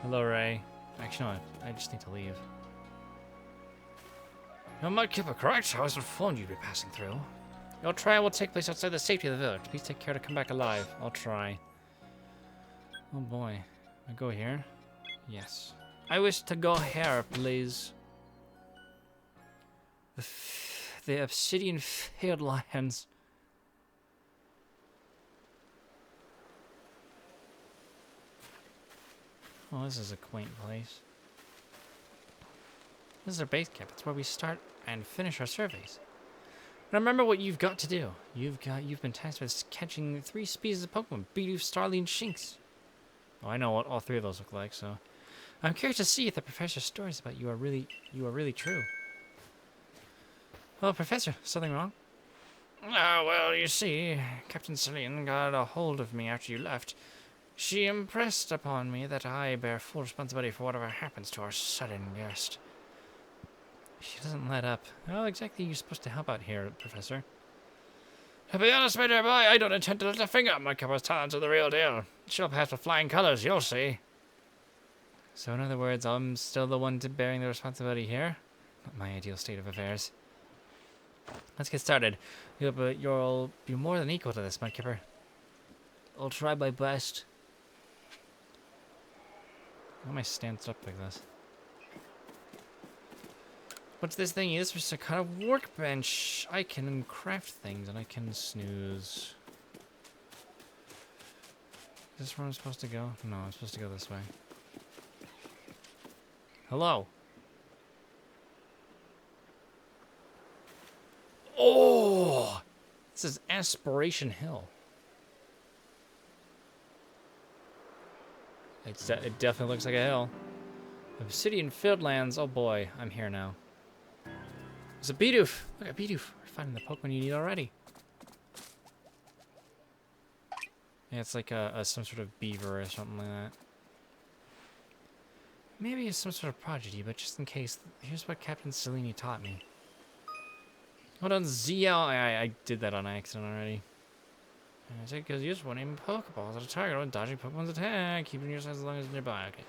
Hello, Ray. Actually, no, I just need to leave. You might keep it correct. I was informed you'd be passing through. Your trial will take place outside the safety of the village. Please take care to come back alive. I'll try. Oh boy. I go here? Yes. I wish to go here, please. The obsidian field lions. Oh, this is a quaint place. This is our base camp. It's where we start and finish our surveys. Now remember what you've got to do. You've been tasked with catching 3 species of Pokemon: Bidoof, Starly, and Shinx. Oh, I know what all 3 of those look like, so I'm curious to see if the professor's stories about you are really true. Well, Professor, something wrong? Well, you see, Captain Celine got a hold of me after you left. She impressed upon me that I bear full responsibility for whatever happens to our sudden guest. She doesn't let up. How exactly are you supposed to help out here, Professor? To be honest, my dear boy, I don't intend to lift a finger. My Cuppa's talents are the real deal. She'll pass with flying colors, you'll see. So in other words, I'm still the one bearing the responsibility here? Not my ideal state of affairs. Let's get started. You'll be more than equal to this, Mudkipper. I'll try my best. Why am I stanced up like this? What's this thingy? This was a kind of workbench. I can craft things and I can snooze. Is this where I'm supposed to go? No, I'm supposed to go this way. Hello. Oh! This is Aspiration Hill. It definitely looks like a hill. Obsidian Fieldlands. Oh boy, I'm here now. There's a Bidoof. Look at Bidoof. We're finding the Pokemon you need already. Yeah, it's like some sort of beaver or something like that. Maybe it's some sort of prodigy, but just in case, here's what Captain Cellini taught me. Hold on, ZL. I did that on accident already. I take as useful when aiming Pokeballs at a target or dodging Pokemon's attack, keeping your size as long as nearby. Okay.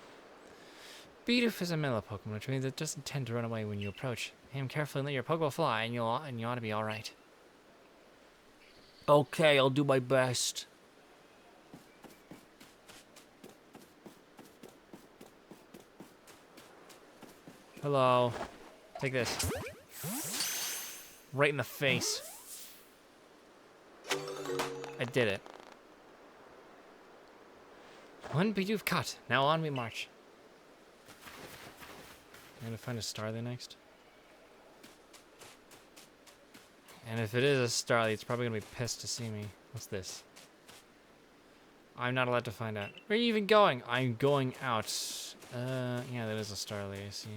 Bidoof is a mellow Pokemon, which means it doesn't tend to run away when you approach. Aim carefully and let your Pokeball fly, and you ought to be all right. Okay, I'll do my best. Hello. Take this. Right in the face. I did it. One Bidoof cut. Now on we march. I'm gonna find a Starly next. And if it is a Starly, it's probably gonna be pissed to see me. What's this? I'm not allowed to find out. Where are you even going? I'm going out. Yeah, that is a Starly, I see.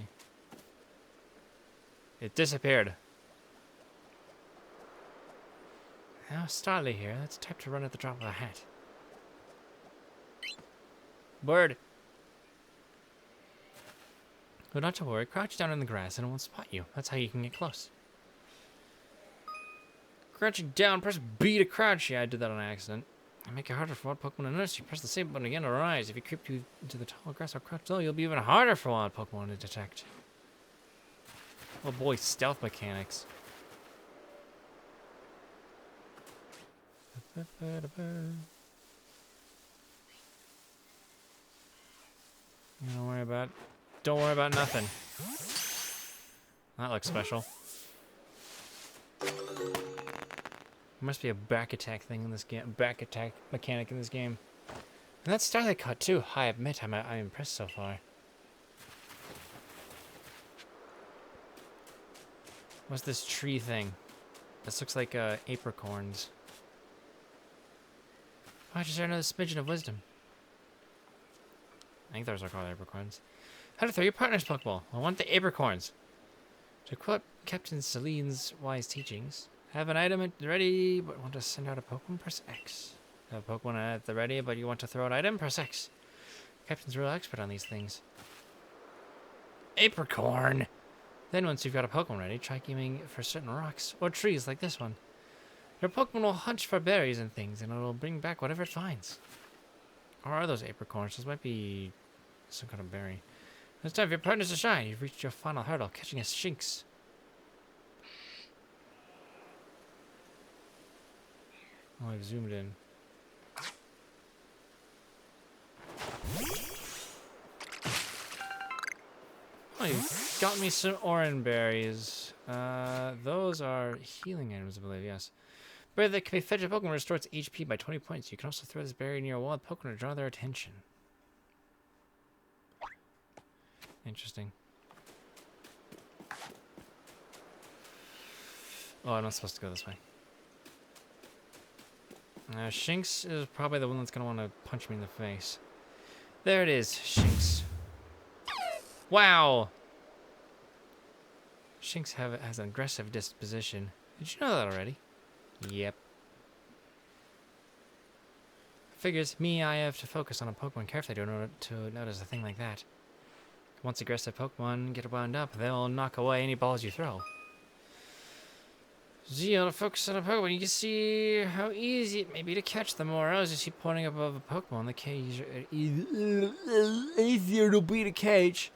It disappeared. Now, Starly here. That's type to run at the drop of a hat. Bird. But not to worry. Crouch down in the grass and it won't spot you. That's how you can get close. Crouching down, press B to crouch. Yeah, I did that on accident. I make it harder for wild Pokemon to notice. You press the same button again to rise. If you creep into the tall grass or crouch low, you'll be even harder for wild Pokemon to detect. Oh boy, stealth mechanics. Don't worry about nothing. That looks special. There must be a back attack thing in this game. Back attack mechanic in this game. And that Starlight cut too. I admit I'm impressed so far. What's this tree thing? This looks like apricorns. I just another smidgen of wisdom. I think those are called apricorns. How to throw your partner's Pokeball. I want the apricorns. To quote Captain Celine's wise teachings, have an item at the ready, but want to send out a Pokemon, press X. Have a Pokemon at the ready, but you want to throw an item, press X. Captain's a real expert on these things. Apricorn! Then once you've got a Pokemon ready, try aiming for certain rocks or trees like this one. Your Pokemon will hunch for berries and things, and it'll bring back whatever it finds. Or are those apricorns? Those might be Some kind of berry. It's time for your partners to shine. You've reached your final hurdle, catching a Shinx. Oh, I've zoomed in. Oh, you got me some orange berries. Those are healing items, I believe, yes. Berry that can be fed to Pokemon restores HP by 20 points. You can also throw this berry near a wild Pokemon to draw their attention. Interesting. Oh, I'm not supposed to go this way. Shinx is probably the one that's going to want to punch me in the face. There it is, Shinx. Wow! Shinx has an aggressive disposition. Did you know that already? Yep. Figures I have to focus on a Pokemon carefully in order to notice a thing like that. Once aggressive Pokemon get wound up, they'll knock away any balls you throw. So you want to focus on a Pokemon, you can see how easy it may be to catch them. Or else you see pointing above a Pokemon, the cage easier to be to catch.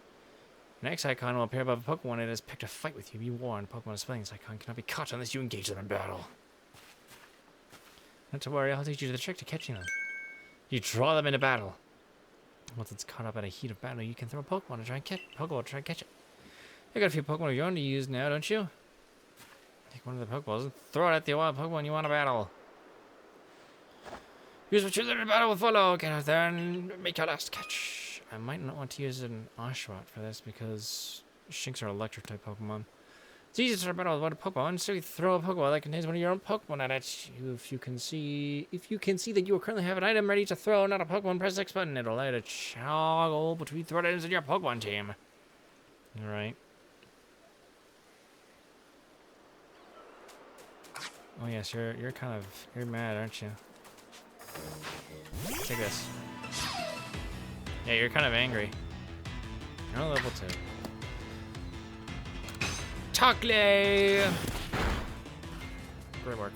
Next icon will appear above a Pokemon and has picked a fight with you. Be warned, Pokemon displaying this icon cannot be caught unless you engage them in battle. Not to worry, I'll teach you the trick to catching them. You draw them into battle. Once it's caught up in a heat of battle, you can throw a Pokemon to try and catch it. You got a few Pokemon of your own to use now, don't you? Take one of the Pokeballs and throw it at the wild Pokemon you want to battle. Use what you learned in battle with Volo. Get out there and make your last catch. I might not want to use an Oshawott for this because Shinx are electric type Pokemon. It's easy to start battle with one Pokemon, so you throw a Pokeball that contains one of your own Pokemon at it. If you can see that you currently have an item ready to throw, not a Pokemon, press X button. It'll allow you to toggle between throw items in your Pokemon team. Alright. Oh yes, you're mad, aren't you? Take this. Yeah, you're kind of angry. You're on level 2. Talkley! Great work.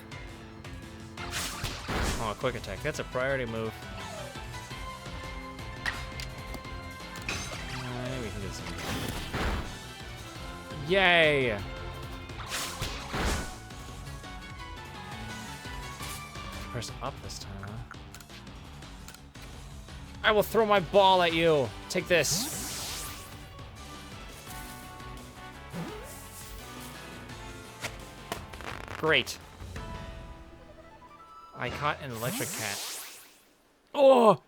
Oh, a quick attack. That's a priority move. Maybe we can get some. Yay! Press up this time, huh? I will throw my ball at you. Take this. Great. I caught an electric cat. Oh!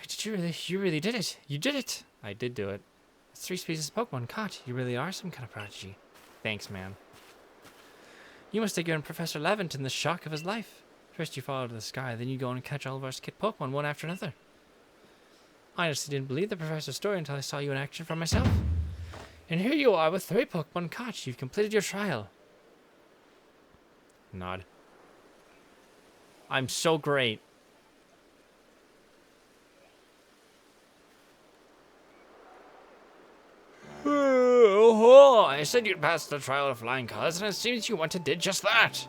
Did you really did it. You did it. I did do it. It's 3 species of Pokemon caught. You really are some kind of prodigy. Thanks, man. You must have given Professor Laventon the shock of his life. First you fall to the sky, then you go and catch all of our kid Pokemon one after another. I honestly didn't believe the professor's story until I saw you in action for myself. And here you are with 3 Pokemon caught. You've completed your trial. Nod. I'm so great. Oh, I said you'd pass the trial of flying colors, and it seems you went and did just that.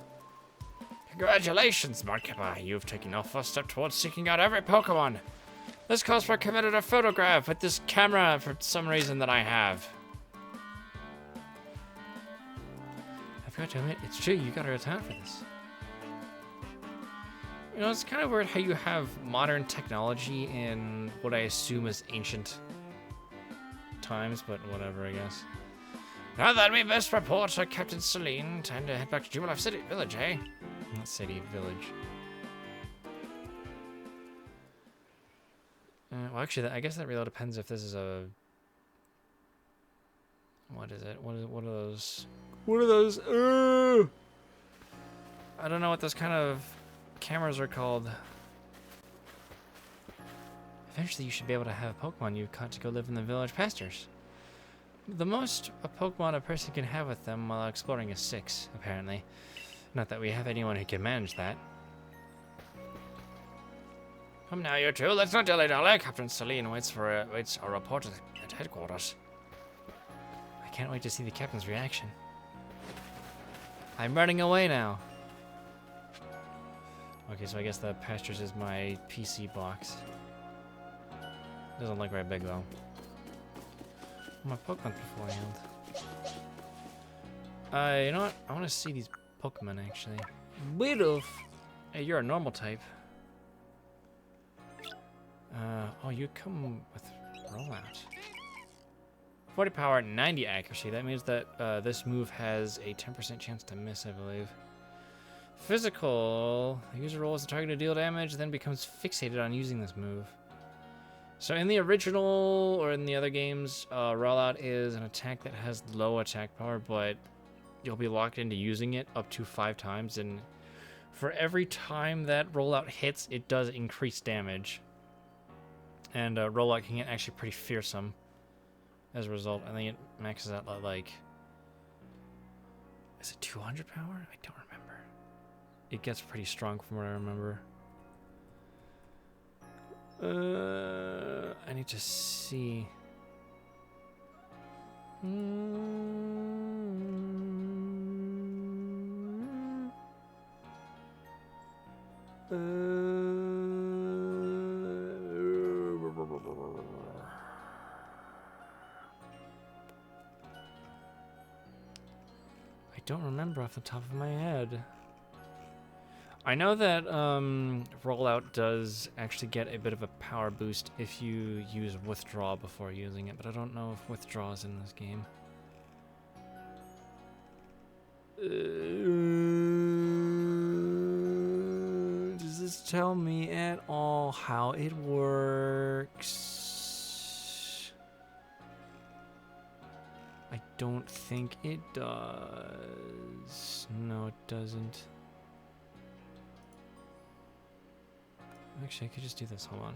Congratulations, Mudkipper. You've taken your first step towards seeking out every Pokemon. This calls for a committed photograph with this camera for some reason that I have. I forgot to admit, it's true, you got a real talent for this. You know, it's kind of weird how you have modern technology in what I assume is ancient times, but whatever, I guess. Now that we best report to Captain Celine, time to head back to Jubilife City Village, eh? Not city, village. Well, actually, I guess that really depends if this is a... What is it? What are those? What are those? I don't know what those kind of cameras are called. Eventually, you should be able to have Pokemon you've caught to go live in the village pastures. The most a Pokemon a person can have with them while exploring is 6, apparently. Not that we have anyone who can manage that. Come now, you two. Let's not dilly-dally. Captain Celine waits a report at headquarters. I can't wait to see the captain's reaction. I'm running away now. Okay, so I guess the pastures is my PC box. Doesn't look very big though. My Pokemon beforehand. You know what? I want to see these Pokemon actually. Bit of. Hey, you're a normal type. Oh, you come with rollout. 40 power, 90 accuracy. That means that this move has a 10% chance to miss, I believe. Physical. The user rolls the target to deal damage, then becomes fixated on using this move. So in the original, or in the other games, rollout is an attack that has low attack power, but you'll be locked into using it up to 5 times, and for every time that rollout hits, it does increase damage. And rollout can get actually pretty fearsome as a result. I think it maxes out at like... Is it 200 power? I don't remember. It gets pretty strong from what I remember. I need to see... I don't remember off the top of my head. I know that rollout does actually get a bit of a power boost if you use withdraw before using it, but I don't know if withdraw is in this game. Does this tell me at all how it works? I don't think it does. No, it doesn't. Actually, I could just do this. Hold on.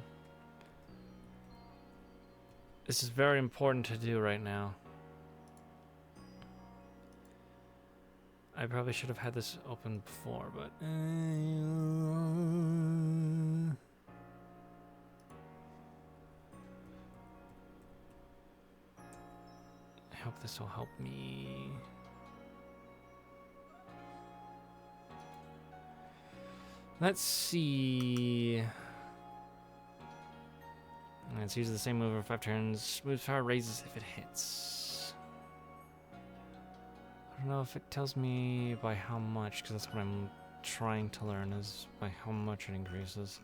This is very important to do right now. I probably should have had this open before, but... I hope this will help me. Let's see. Let's use the same move for 5 turns. Move power raises if it hits. I don't know if it tells me by how much, because that's what I'm trying to learn, is by how much it increases.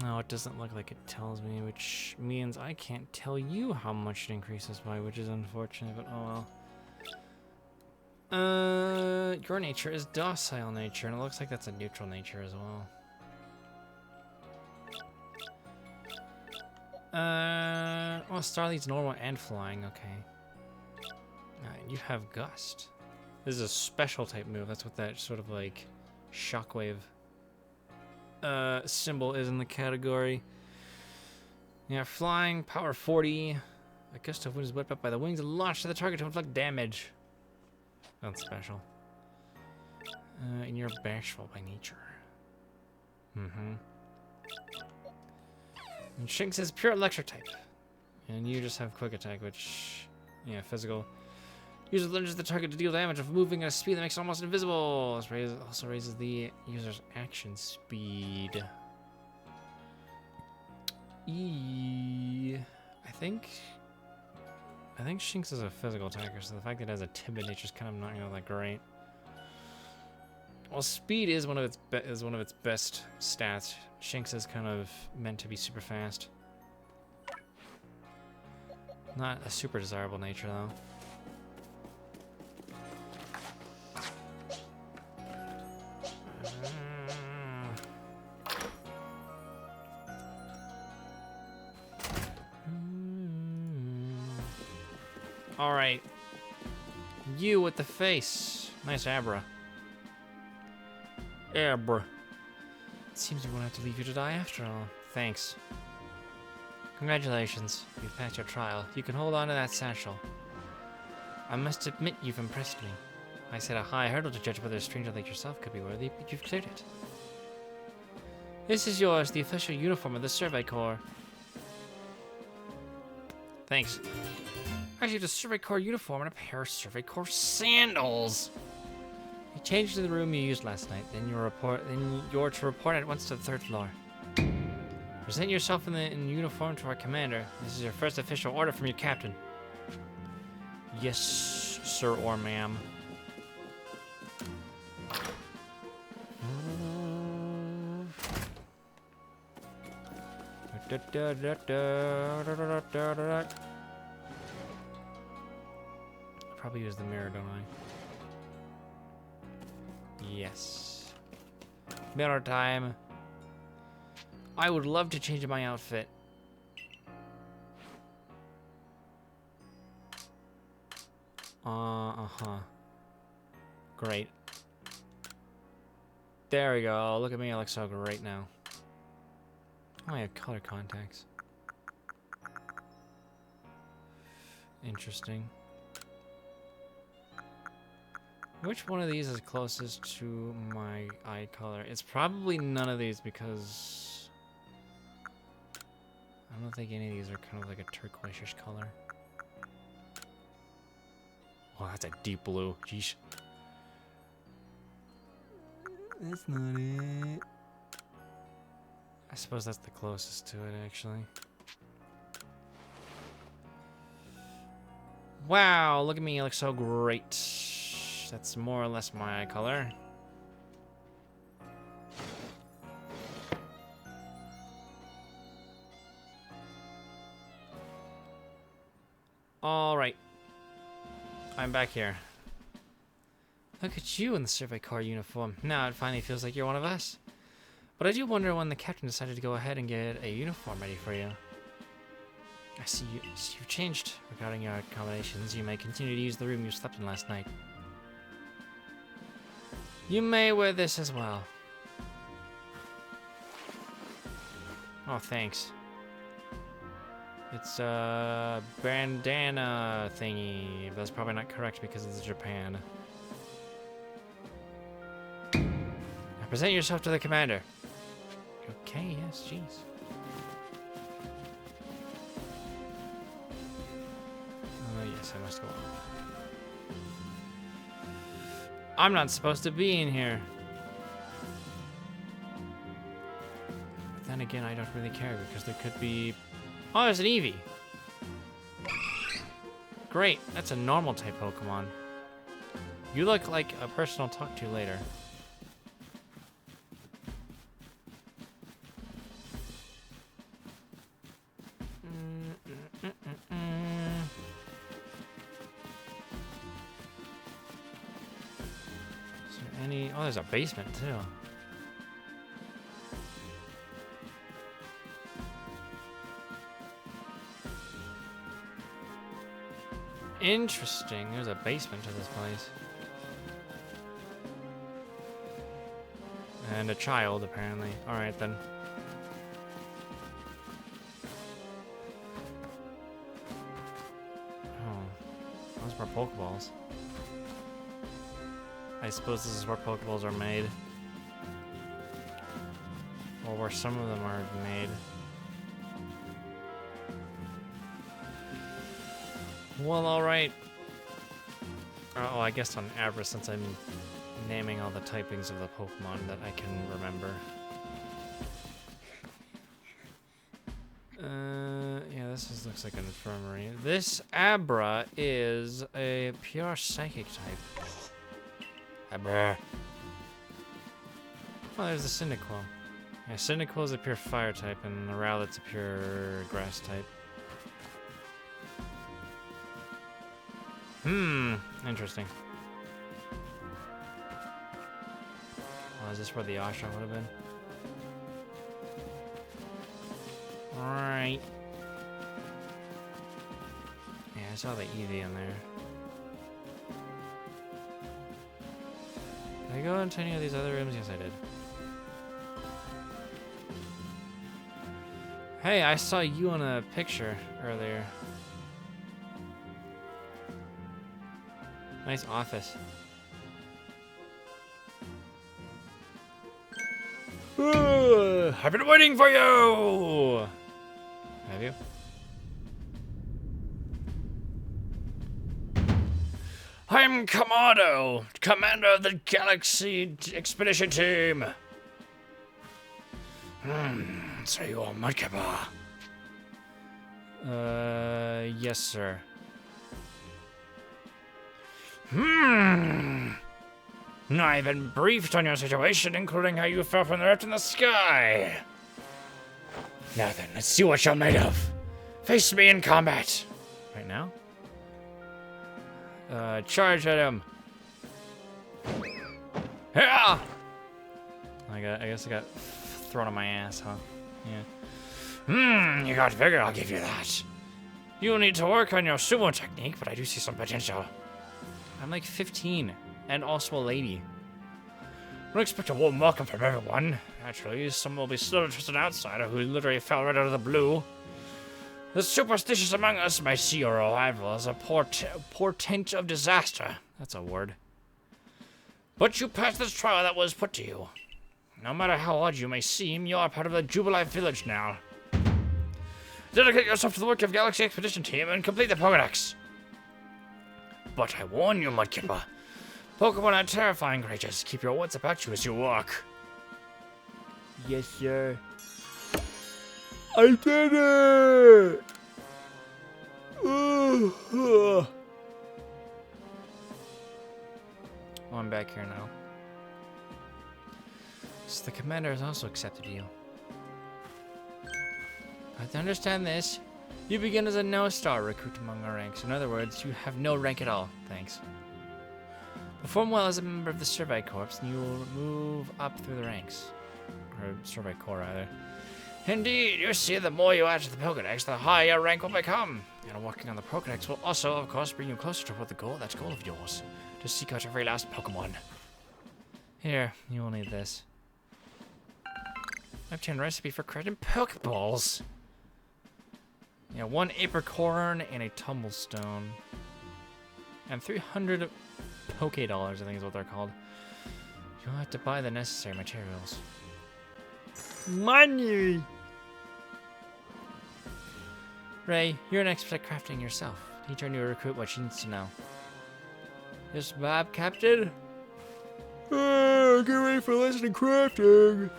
No, it doesn't look like it tells me, which means I can't tell you how much it increases by, which is unfortunate, but oh well. Your nature is docile nature, and it looks like that's a neutral nature as well. Well, Starly's normal and flying, okay. You have Gust. This is a special type move. That's what that sort of like shockwave symbol is in the category. Yeah, flying, power 40. A gust of wind is whipped up by the wings and launched to the target to inflict damage. That's special. And you're bashful by nature. And Shinx is pure electric type. And you just have quick attack, which, yeah, physical. User lunges the target to deal damage of moving at a speed that makes it almost invisible. This also raises the user's action speed. I think Shinx is a physical attacker, so the fact that it has a timid nature is kind of not that great. Well, speed is one of its best stats. Shinx is kind of meant to be super fast. Not a super desirable nature though. Alright. You with the face. Nice Abra. Abra. It seems we won't have to leave you to die after all. Thanks. Congratulations. You've passed your trial. You can hold on to that satchel. I must admit you've impressed me. I set a high hurdle to judge whether a stranger like yourself could be worthy, but you've cleared it. This is yours, the official uniform of the Survey Corps. Thanks. I received a Survey Corps uniform and a pair of Survey Corps sandals. I change to the room you used last night. Then you're to report at once to the 3rd floor. Present yourself in uniform to our commander. This is your first official order from your captain. Yes, sir or ma'am. Probably use the mirror, don't I? Yes. Mirror time. I would love to change my outfit. Uh-huh. Great. There we go. Look at me. I look so great now. Oh, I have color contacts. Interesting. Which one of these is closest to my eye color? It's probably none of these because I don't think any of these are kind of like a turquoise-ish color. Oh, that's a deep blue. Jeez. That's not it. I suppose that's the closest to it, actually. Wow, look at me. I look so great. That's more or less my eye color. All right. I'm back here. Look at you in the Survey Corps uniform. Now it finally feels like you're one of us. But I do wonder when the captain decided to go ahead and get a uniform ready for you. I see you've changed regarding your accommodations. You may continue to use the room you slept in last night. You may wear this as well. Oh, thanks. It's a bandana thingy. That's probably not correct because it's Japan. Now present yourself to the commander. Okay, yes, jeez. Oh, yes, I must go on. I'm not supposed to be in here. But then again, I don't really care because there could be... Oh, there's an Eevee. Great, that's a normal type Pokemon. You look like a person I'll talk to later. Oh, there's a basement too. Interesting. There's a basement to this place. And a child, apparently. Alright then. Oh. Those were Pokeballs. I suppose this is where Pokeballs are made. Or where some of them are made. Well, alright. Oh, I guess on average, since I'm naming all the typings of the Pokemon that I can remember. Yeah, this looks like an infirmary. This Abra is a pure psychic type. Abra. Oh, there's the Cyndaquil. Yeah, Cyndaquil is a pure fire type, and the Rowlet's a pure grass type. Interesting. Oh, is this where the Ashra would have been? Alright. Yeah, I saw the Eevee in there. Did I go into any of these other rooms? Yes, I did. Hey, I saw you in a picture earlier. Nice office. I've been waiting for you! Have you? I'm Kamado, commander of the Galaxy Expedition Team. So you are Mudkipper? Yes, sir. I've been briefed on your situation, including how you fell from the rift in the sky. Now then, let's see what you're made of. Face me in combat. Right now? Charge at him. Yeah! I guess I got thrown on my ass, huh? Yeah. You got bigger, I'll give you that. You'll need to work on your sumo technique, but I do see some potential. I'm like 15, and also a lady. Don't expect a warm welcome from everyone. Naturally, some will be still just an outsider who literally fell right out of the blue. The superstitious among us may see your arrival as a portent of disaster. That's a word. But you passed this trial that was put to you. No matter how odd you may seem, you are part of the Jubilee Village now. Dedicate yourself to the work of Galaxy Expedition Team and complete the Pokédex. But I warn you, Mudkipper. Pokemon are terrifying creatures. Keep your wits about you as you walk. Yes, sir. I did it! Well, I'm back here now. So the commander has also accepted you. But to understand this, you begin as a no-star recruit among our ranks. In other words, you have no rank at all. Thanks. Perform well as a member of the Survey Corps, and you will move up through the ranks. Or Survey Corps, rather. Indeed, you see, the more you add to the Pokédex, the higher your rank will become. And working on the Pokédex will also, of course, bring you closer to that goal of yours. To seek out every last Pokemon. Here, you will need this. Obtain a recipe for creating Pokeballs. Yeah, 1 apricorn and a tumblestone. And 300 Poké Dollars, I think is what they're called. You'll have to buy the necessary materials. Money! Ray, you're an expert at crafting yourself. Teach our new recruit what she needs to know. Yes, Bob, Captain? Get ready for lesson in crafting!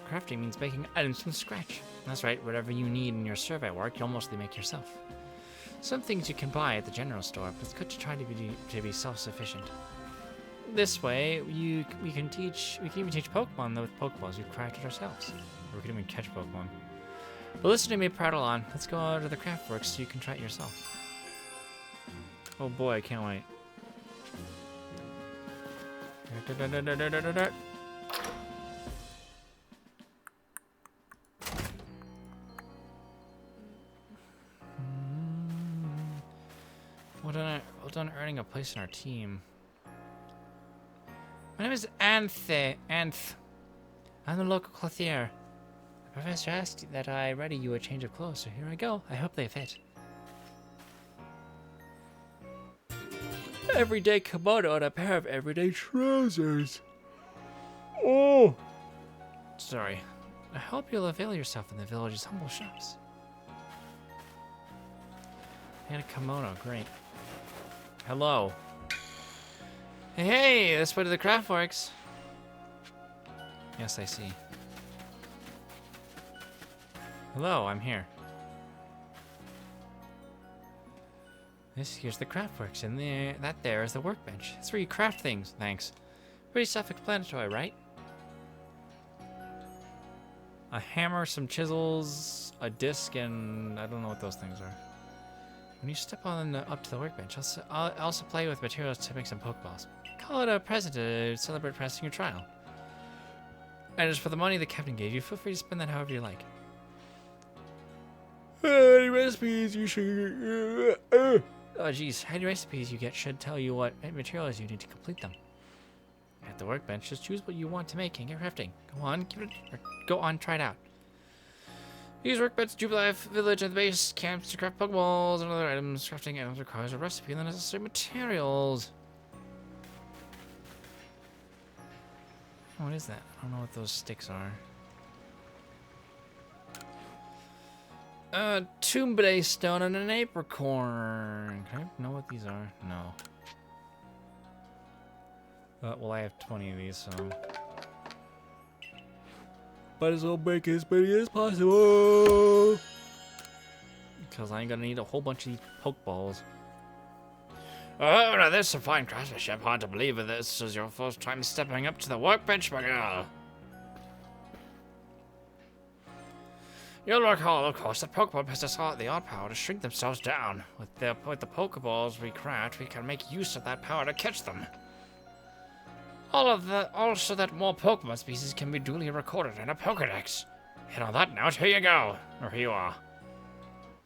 Crafting means making items from scratch. That's right, whatever you need in your survey work, you'll mostly make yourself. Some things you can buy at the general store, but it's good to try to be self-sufficient. This way, we can even teach Pokemon with Pokeballs we've crafted ourselves. Or we can even catch Pokemon. But listen to me prattle on. Let's go out to the craft works so you can try it yourself. Oh boy, I can't wait. Well done earning a place in our team. My name is Anth. I'm the local clothier. The professor asked that I ready you a change of clothes, so here I go. I hope they fit. Everyday kimono and a pair of everyday trousers. Oh! Sorry. I hope you'll avail yourself in the village's humble shops. And a kimono, great. Hello. Hey, this way to the Craftworks. Yes, I see. Hello, I'm here. Here's the Craftworks, and there is the workbench. That's where you craft things. Thanks. Pretty self-explanatory, right? A hammer, some chisels, a disc, and I don't know what those things are. When you step on up to the workbench, I'll supply with materials to make some Pokeballs. Call it a present to celebrate passing your trial. And as for the money the captain gave you, feel free to spend that however you like. Any recipes you should... Oh geez, any recipes you get should tell you what materials you need to complete them. At the workbench, just choose what you want to make and get crafting. Go on, try it out. Use workbench, Jubilee Village, and the base camps to craft Pokeballs and other items. Crafting items requires a recipe and the necessary materials. What is that? I don't know what those sticks are. A Tomb Stone and an apricorn. Can I know what these are? No. Well, I have 20 of these, so... Might as well make as many as possible! Because I ain't gonna need a whole bunch of these Pokeballs. Oh, now there's some fine craftsmanship. Hard to believe that this is your first time stepping up to the workbench, my girl. You'll recall, of course, that Pokemon possess the odd power to shrink themselves down. With the Pokeballs we craft, we can make use of that power to catch them. Also that more Pokemon species can be duly recorded in a Pokedex. And on that note, here you go. Or here you are.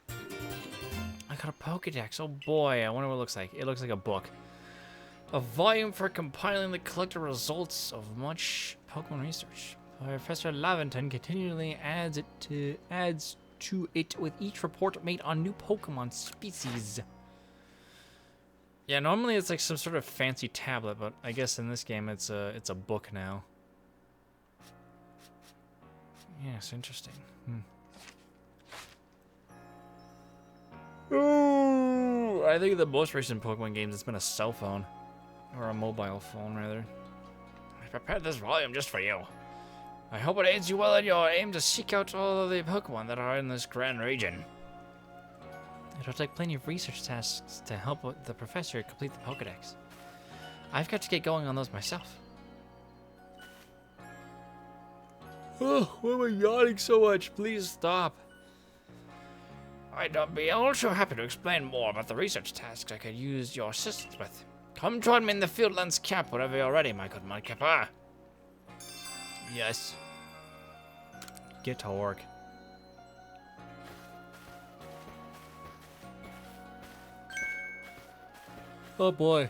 I got a Pokedex. Oh boy, I wonder what it looks like. It looks like a book. A volume for compiling the collected results of much Pokemon research. Professor Laventon continually adds to it with each report made on new Pokemon species. Yeah, normally it's like some sort of fancy tablet, but I guess in this game it's a book now. Yes, interesting. Ooh, I think the most recent Pokemon games it's been a cell phone. Or a mobile phone, rather. I prepared this volume just for you. I hope it aids you well in your aim to seek out all of the Pokemon that are in this grand region. It'll take plenty of research tasks to help the professor complete the Pokedex. I've got to get going on those myself. Oh, why am I yawning so much? Please stop. I'd be also happy to explain more about the research tasks I could use your assistance with. Come join me in the Fieldlands camp whenever you're ready, my good Mudkipper. Yes. Get to work. Oh boy.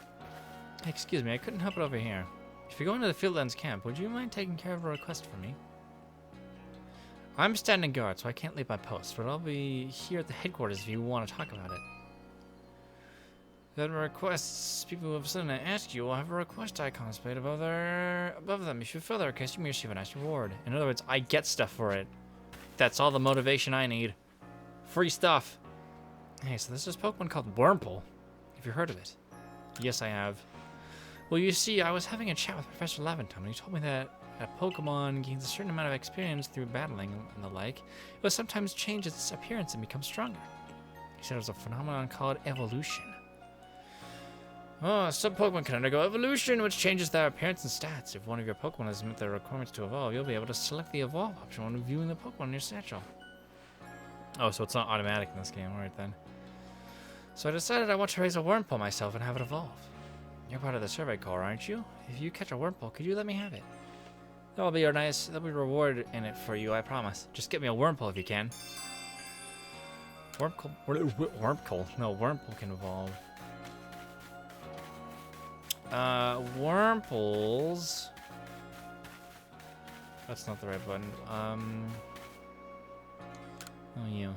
Excuse me, I couldn't help it over here. If you're going to the Fieldlands camp, would you mind taking care of a request for me? I'm standing guard, so I can't leave my post, but I'll be here at the headquarters if you want to talk about it. Then requests people who have something to ask you will have a request icon displayed above them. If you fill their request, you may receive a nice reward. In other words, I get stuff for it. That's all the motivation I need. Free stuff. Hey, so there's this Pokemon called Wurmple. Have you heard of it? Yes, I have. Well, you see, I was having a chat with Professor Laventon, and he told me that a Pokemon gains a certain amount of experience through battling and the like. It will sometimes change its appearance and become stronger. He said it was a phenomenon called evolution. Oh, some Pokemon can undergo evolution, which changes their appearance and stats. If one of your Pokemon has met the requirements to evolve, you'll be able to select the evolve option when viewing the Pokemon in your satchel. Oh, so it's not automatic in this game. Alright then. So I decided I want to raise a Wurmple myself and have it evolve. You're part of the Survey Corps, aren't you? If you catch a Wurmple, could you let me have it? There'll be a reward in it for you, I promise. Just get me a Wurmple if you can. Wurmple? No, Wurmple can evolve. Wurmples. That's not the right button. Oh, yeah.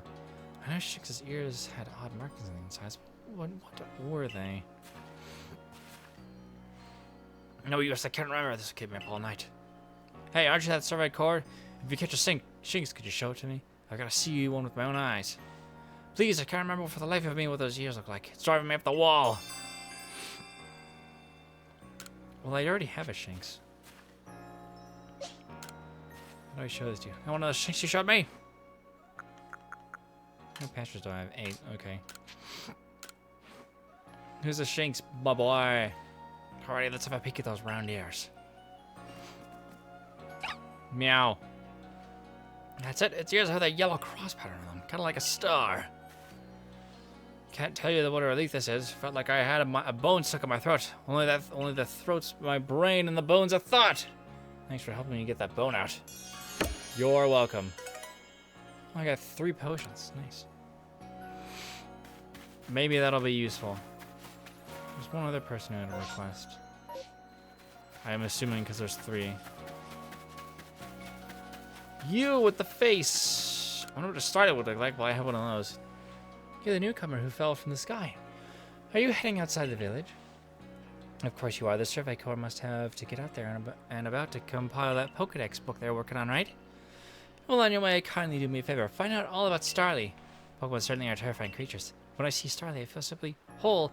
I know Shinx's ears had odd markings on the inside. What were they? No use, I can't remember. This will keep me up all night. Hey, aren't you that Survey Corps? If you catch a Shinx, could you show it to me? I gotta see one with my own eyes. Please, I can't remember for the life of me what those ears look like. It's driving me up the wall. Well, I already have a Shinx. How do I show this to you? I want another Shinx you showed me. How many patches do I have? 8. Okay. Who's a Shinx, my boy? Alrighty, let's have a peek at those round ears. Meow. That's it. Its ears have that yellow cross pattern on them, kind of like a star. Can't tell you what a relief this is. Felt like I had a bone stuck in my throat. Only the throat's my brain and the bone's a thought. Thanks for helping me get that bone out. You're welcome. Oh, I got 3 potions. Nice. Maybe that'll be useful. There's one other person who had a request. I'm assuming because there's 3. You with the face. I wonder what a starter would look like. Well, I have one of those. You're the newcomer who fell from the sky. Are you heading outside the village? Of course you are. The Survey Corps must have to get out there and about to compile that Pokedex book they're working on, right? Well, on your way, kindly do me a favor. Find out all about Starly. Pokemon certainly are terrifying creatures. When I see Starly, I feel simply whole.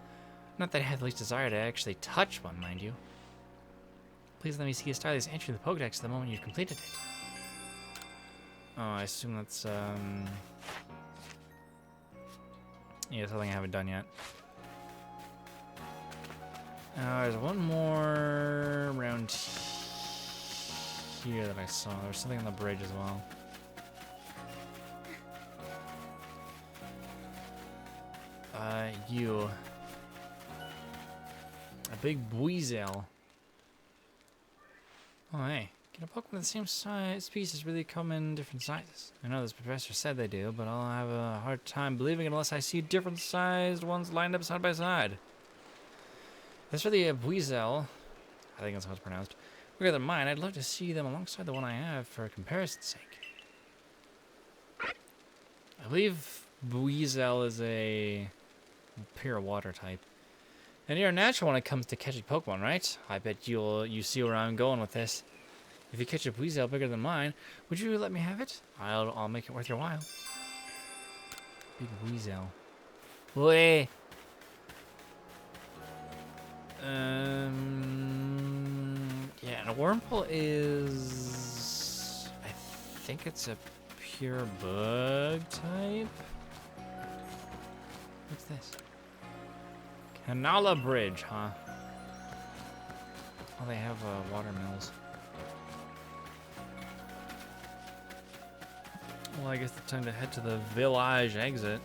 Not that I have the least desire to actually touch one, mind you. Please let me see a Starly's entry to the Pokedex the moment you've completed it. Oh, I assume that's, yeah, something I haven't done yet. There's one more around here that I saw. There was something on the bridge as well. You. A big Buizel. Oh, hey. Can a Pokemon of the same size species really come in different sizes? I know this professor said they do, but I'll have a hard time believing it unless I see different sized ones lined up side by side. As for the Buizel, I think that's how it's pronounced, bigger than mine, I'd love to see them alongside the one I have for comparison's sake. I believe Buizel is a pure water type. And you're a natural when it comes to catching Pokemon, right? I bet you see where I'm going with this. If you catch a Buizel bigger than mine, would you let me have it? I'll make it worth your while. Big Buizel. Boy. Yeah, and a Wurmple is... I think it's a pure bug type? What's this? Canala Bridge, huh? Oh, they have water mills. Well, I guess it's time to head to the village exit.